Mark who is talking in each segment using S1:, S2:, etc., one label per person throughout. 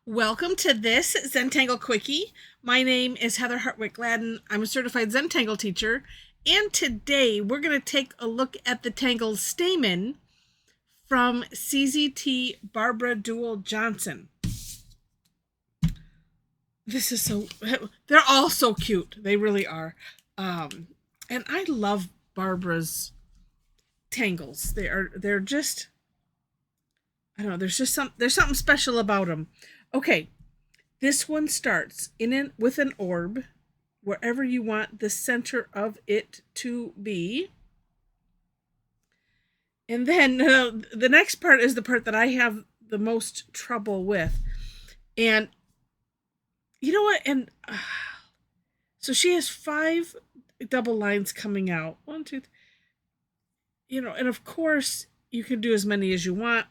S1: Welcome to this Zentangle Quickie. My name is Heather Hartwick Gladden. I'm a certified Zentangle teacher, and today we're going to take a look at the tangle Stamen from CZT Barbara Duel Johnson. This is they're all so cute. They really are. And I love Barbara's tangles. They're just, I don't know, there's something special about them. Okay, this one starts with an orb, wherever you want the center of it to be. And then the next part is the part that I have the most trouble with. And you know what? And so she has 5 double lines coming out. 1, 2, 3, and of course you can do as many as you want.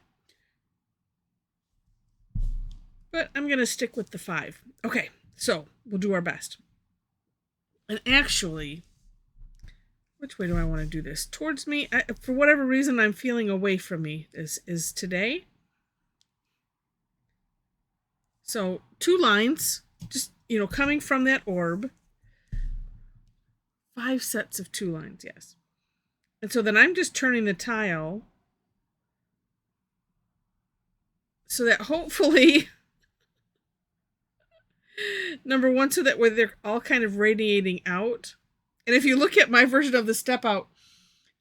S1: But I'm going to stick with the 5. Okay, so we'll do our best. And actually, which way do I want to do this? Towards me, for whatever reason, I'm feeling away from me is today. So 2 lines, just, coming from that orb. 5 sets of 2 lines, yes. And so then I'm just turning the tile so that hopefully... Number 1, so that way they're all kind of radiating out. And if you look at my version of the step out,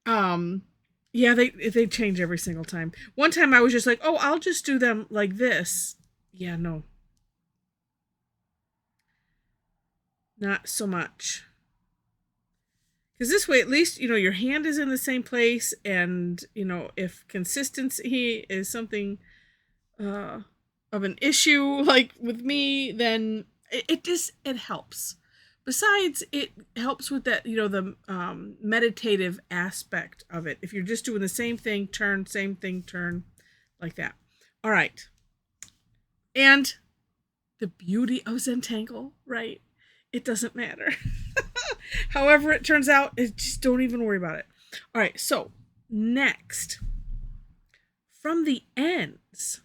S1: yeah, they change every single time. One time I was just like, oh, I'll just do them like this. Yeah, no. Not so much. Because this way, at least, your hand is in the same place. And, if consistency is something of an issue, like with me, then it helps. Besides, it helps with that, the meditative aspect of it. If you're just doing the same thing, turn, same thing, turn, like that. All right. And the beauty of Zentangle, right? It doesn't matter. However it turns out, just don't even worry about it. All right, so next, from the ends,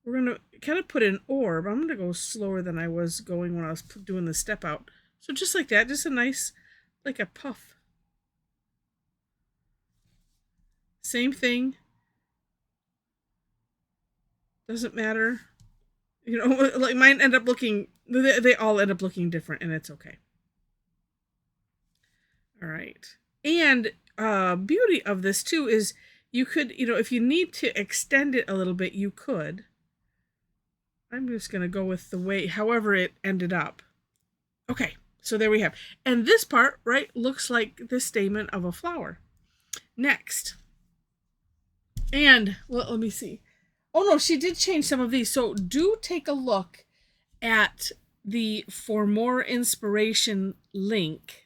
S1: we're going to kind of put an orb. I'm going to go slower than I was going when I was doing the step out. So just like that, just a nice, like a puff. Same thing. Doesn't matter. Like mine end up looking, they all end up looking different, and it's okay. All right. And beauty of this too is you could, if you need to extend it a little bit, you could. I'm just going to go with the way, however it ended up. Okay, so there we have. And this part, right, looks like the stamen of a flower. Next. And, well, let me see. Oh, no, she did change some of these. So do take a look at the For More Inspiration link.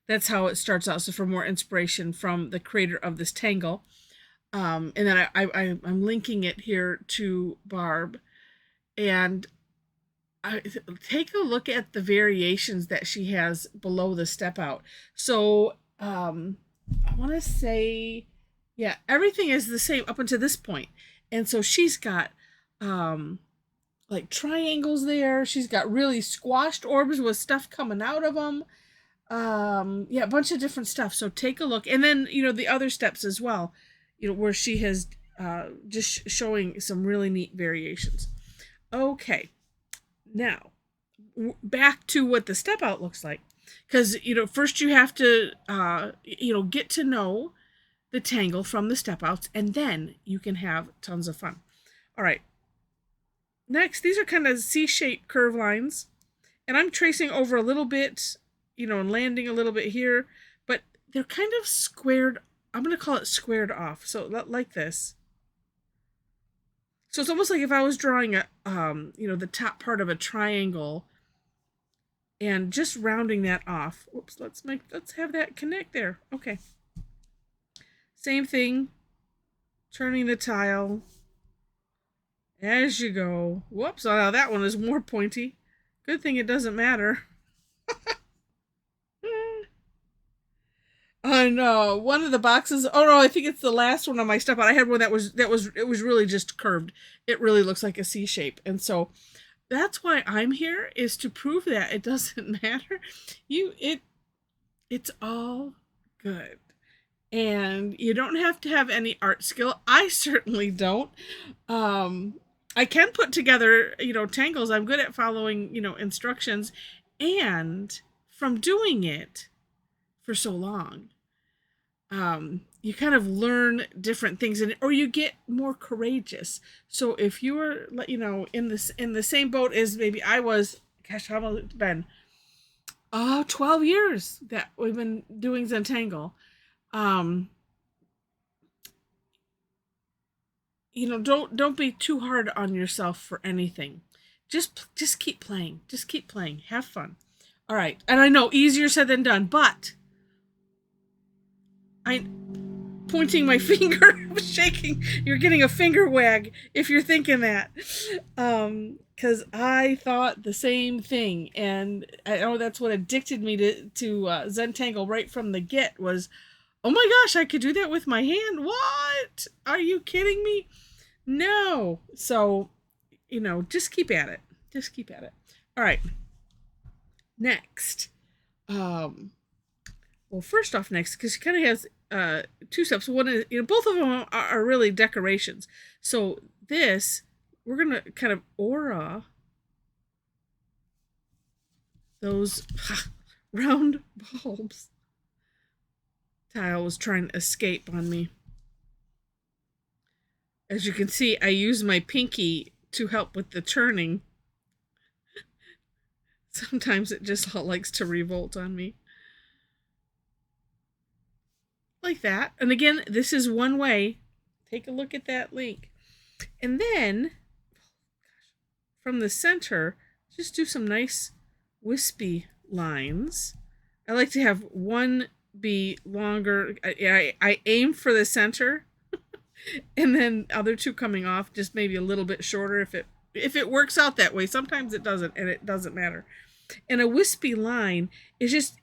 S1: That's how it starts out. So for more inspiration from the creator of this tangle. And then I'm linking it here to Barb. And take a look at the variations that she has below the step out. So I want to say, yeah, everything is the same up until this point. And so she's got like triangles there. She's got really squashed orbs with stuff coming out of them. Yeah, a bunch of different stuff. So take a look. And then, the other steps as well, where she has just showing some really neat variations. Okay, now back to what the step out looks like, because first you have to get to know the tangle from the step outs, and then you can have tons of fun. All right, next, these are kind of C-shaped curve lines, and I'm tracing over a little bit, and landing a little bit here, but they're kind of squared. I'm going to call it squared off, so like this. So it's almost like if I was drawing a, the top part of a triangle and just rounding that off. Whoops, let's have that connect there. Okay. Same thing. Turning the tile as you go. Whoops, oh, now that one is more pointy. Good thing it doesn't matter. And one of the boxes, oh no, I think it's the last one on my stuff, but I had one that was it was really just curved. It really looks like a C shape. And so that's why I'm here, is to prove that it doesn't matter. It's all good. And you don't have to have any art skill. I certainly don't. I can put together, tangles. I'm good at following, instructions. And from doing it for so long, you kind of learn different things, or you get more courageous. So if you were, in the same boat as maybe I was, gosh, how long has it been? 12 years that we've been doing Zentangle. Don't be too hard on yourself for anything. Just keep playing. Just keep playing. Have fun. All right. And I know, easier said than done, but I'm pointing my finger, shaking. You're getting a finger wag if you're thinking that. Because I thought the same thing, and I know that's what addicted me to Zentangle right from the get was, oh my gosh, I could do that with my hand. What? Are you kidding me? No. So, just keep at it. Just keep at it. All right. Next. Well, first off, next, because she kind of has two steps. One is, both of them are really decorations. So this, we're going to kind of aura those round bulbs. Tile was trying to escape on me. As you can see, I use my pinky to help with the turning. Sometimes it just likes to revolt on me. Like that. And again, this is one way. Take a look at that link. And then, from the center, just do some nice wispy lines. I like to have one be longer. I aim for the center, and then other two coming off just maybe a little bit shorter if it works out that way. Sometimes it doesn't, and it doesn't matter. And a wispy line is just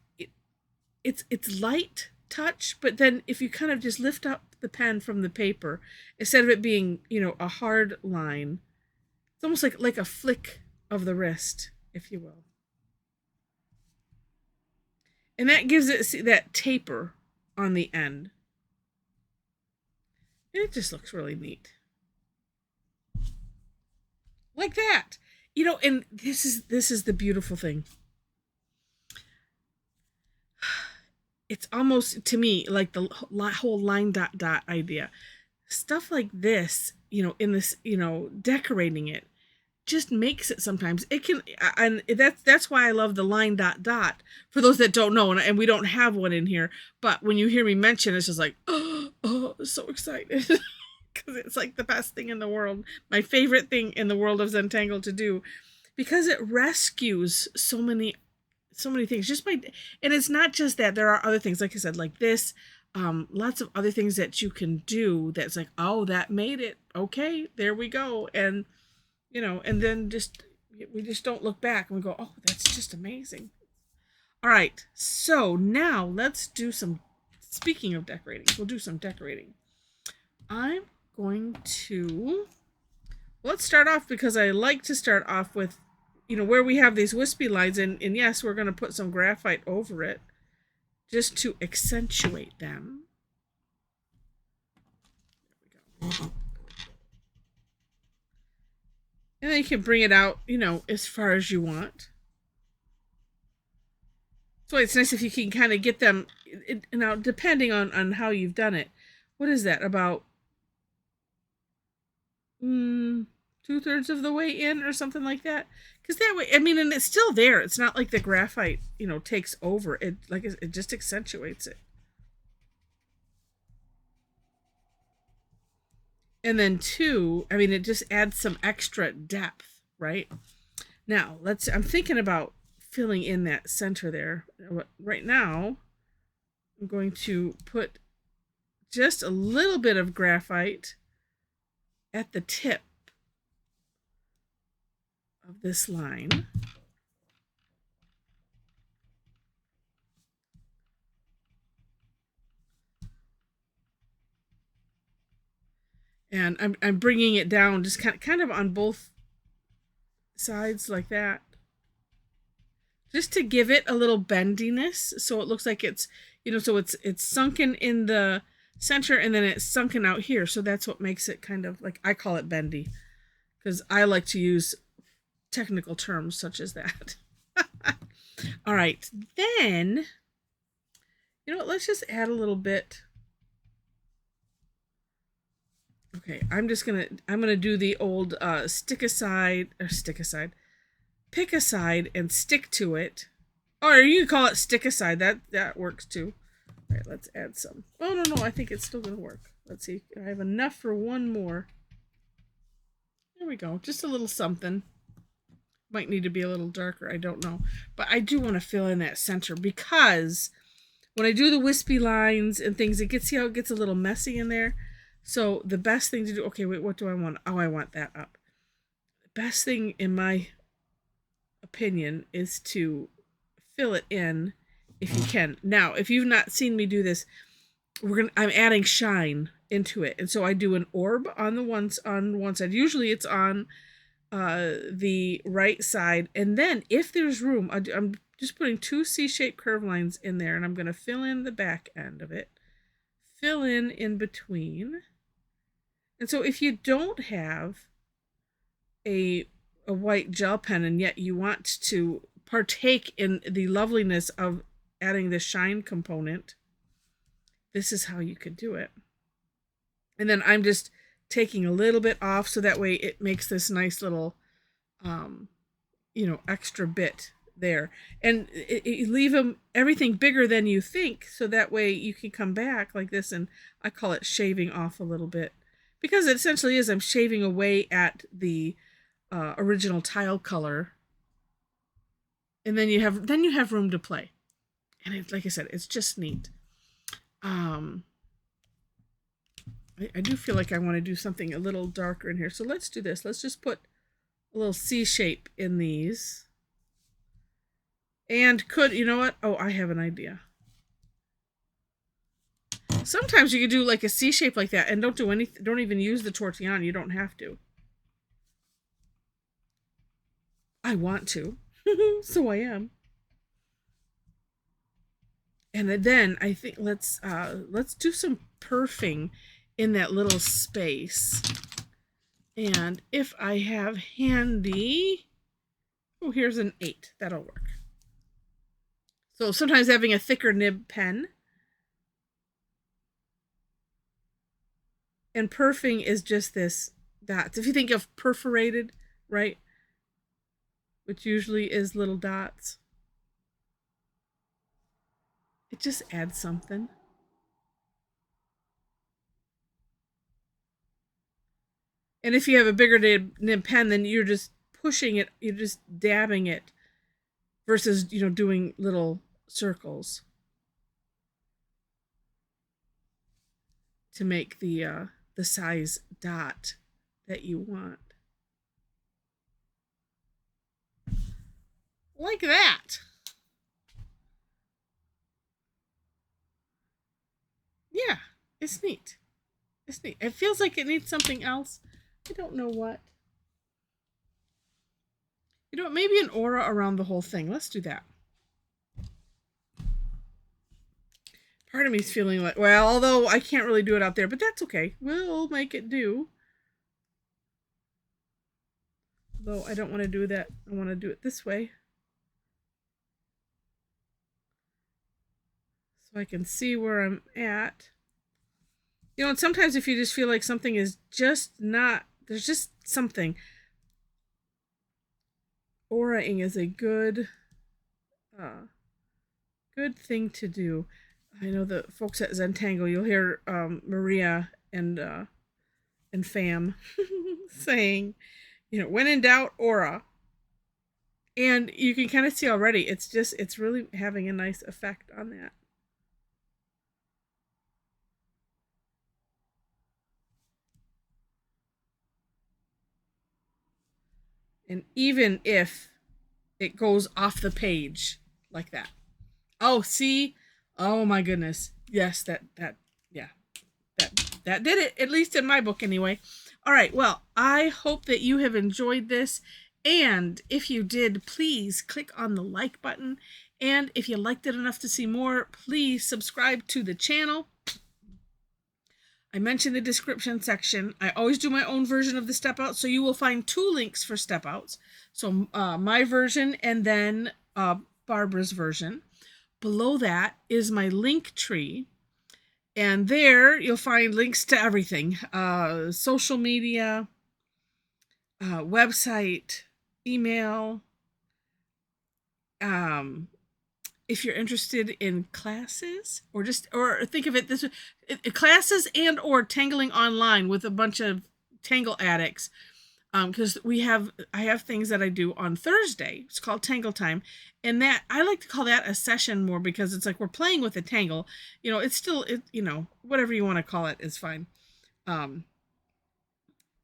S1: it's light touch, but then if you kind of just lift up the pen from the paper, instead of it being a hard line, it's almost like a flick of the wrist, if you will. And that gives it that taper on the end. And it just looks really neat. Like that. And this is the beautiful thing. It's almost, to me, like the whole line dot dot idea. Stuff like this, in this, decorating it, just makes it sometimes. It can, and that's why I love the line dot dot. For those that don't know, and we don't have one in here, but when you hear me mention, it's just like, oh, so excited. Because it's like the best thing in the world. My favorite thing in the world of Zentangle to do. Because it rescues so many things. Just by, and it's not just that. There are other things, like I said, like this. Lots of other things that you can do that's like, oh, that made it. Okay, there we go. And and then we just don't look back and we go, oh, that's just amazing. All right, so now let's do some, speaking of decorating, we'll do some decorating. I'm going to, let's start off, because I like to start off with, where we have these wispy lines, and yes, we're going to put some graphite over it just to accentuate them. There we go. And then you can bring it out, as far as you want. So it's nice if you can kind of get them, now depending on how you've done it. What is that, about 2/3 of the way in or something like that? Because that way, and it's still there. It's not like the graphite, takes over. It just accentuates it. And then it just adds some extra depth, right? Now, I'm thinking about filling in that center there. Right now, I'm going to put just a little bit of graphite at the tip of this line. And I'm bringing it down just kind of on both sides like that. Just to give it a little bendiness, so it looks like it's, so it's sunken in the center and then it's sunken out here. So that's what makes it kind of like, I call it bendy, because I like to use technical terms such as that. All right, then, let's just add a little bit. Okay, I'm gonna do the old pick a side and stick to it. Or you can call it stick aside. That works too. All right, let's add some. Oh, no, I think it's still gonna work. Let's see. I have enough for one more. There we go. Just a little something. Might need to be a little darker. I don't know. But I do want to fill in that center, because when I do the wispy lines and things, see how it gets a little messy in there? So the best thing to do, okay, wait, what do I want? Oh, I want that up. The best thing, in my opinion, is to fill it in if you can. Now, if you've not seen me do this, I'm adding shine into it. And so I do an orb on one side. Usually it's on the right side. And then if there's room, I'm just putting 2 C-shaped curve lines in there, and I'm going to fill in the back end of it. Fill in between. And so if you don't have a white gel pen and yet you want to partake in the loveliness of adding the shine component, this is how you could do it. And then I'm just taking a little bit off, so that way it makes this nice little extra bit there. And leave everything bigger than you think, so that way you can come back like this, and I call it shaving off a little bit, because it essentially is, I'm shaving away at the original tile color, and then you have room to play. And it's, like I said, it's just neat. I do feel like I want to do something a little darker in here, so let's do this. Let's just put a little C shape in these. And you know what? Oh, I have an idea. Sometimes you could do like a C shape like that and don't do anything. Don't even use the tortillon. You don't have to. I want to, so I am. And then I think let's do some perfing in that little space. And if I have handy, oh, here's an 8. That'll work. So sometimes having a thicker nib pen. And perfing is just this dots. If you think of perforated, right? Which usually is little dots. It just adds something. And if you have a bigger nib pen, then you're just pushing it, you're just dabbing it, versus, doing little circles to make the size dot that you want. Like that. Yeah, it's neat. It's neat. It feels like it needs something else. I don't know what. Maybe an aura around the whole thing. Let's do that. Part of me's feeling like, well, although I can't really do it out there, but that's okay. We'll make it do. Though I don't want to do that. I want to do it this way. So I can see where I'm at. And sometimes if you just feel like something is just not, there's just something. Auraing is a good thing to do. I know the folks at Zentangle, you'll hear Maria and Fam saying, when in doubt, aura. And you can kind of see already, it's really having a nice effect on that. And even if it goes off the page like that. Oh, see? Oh my goodness. Yes, yeah. that did it, at least in my book anyway. All right, well, I hope that you have enjoyed this, and if you did, please click on the like button, and if you liked it enough to see more, please subscribe to the channel. I mentioned the description section. I always do my own version of the step out, so you will find 2 links for step outs. So my version and then Barbara's version. Below that is my link tree, and there you'll find links to everything: social media, website, email. If you're interested in classes, or think of it this way, classes and or tangling online with a bunch of tangle addicts, because I have things that I do on Thursday. It's called Tangle Time, and that I like to call that a session more, because it's like we're playing with a tangle. It's still whatever you want to call it is fine. And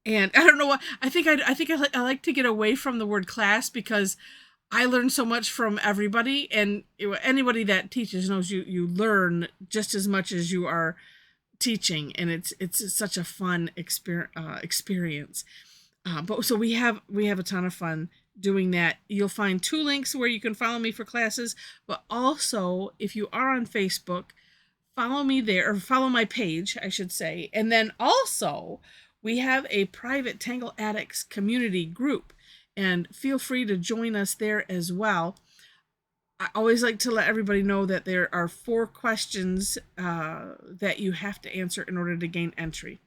S1: I don't know what I think I like to get away from the word class, because I learn so much from everybody, and anybody that teaches knows you learn just as much as you are teaching, and it's such a fun experience. But so we have a ton of fun doing that. You'll find 2 links where you can follow me for classes, but also if you are on Facebook, follow me there, or follow my page, I should say. And then also we have a private Tangle Addicts community group, and feel free to join us there as well. I always like to let everybody know that there are 4 questions that you have to answer in order to gain entry.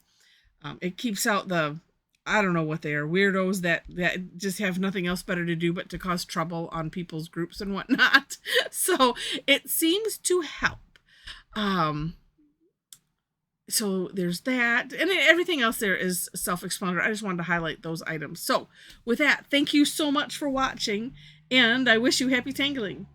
S1: It keeps out the, I don't know what they are, weirdos that just have nothing else better to do but to cause trouble on people's groups and whatnot. So it seems to help. So there's that, and everything else there is self-explanatory. I just wanted to highlight those items. So with that, thank you so much for watching, and I wish you happy tangling.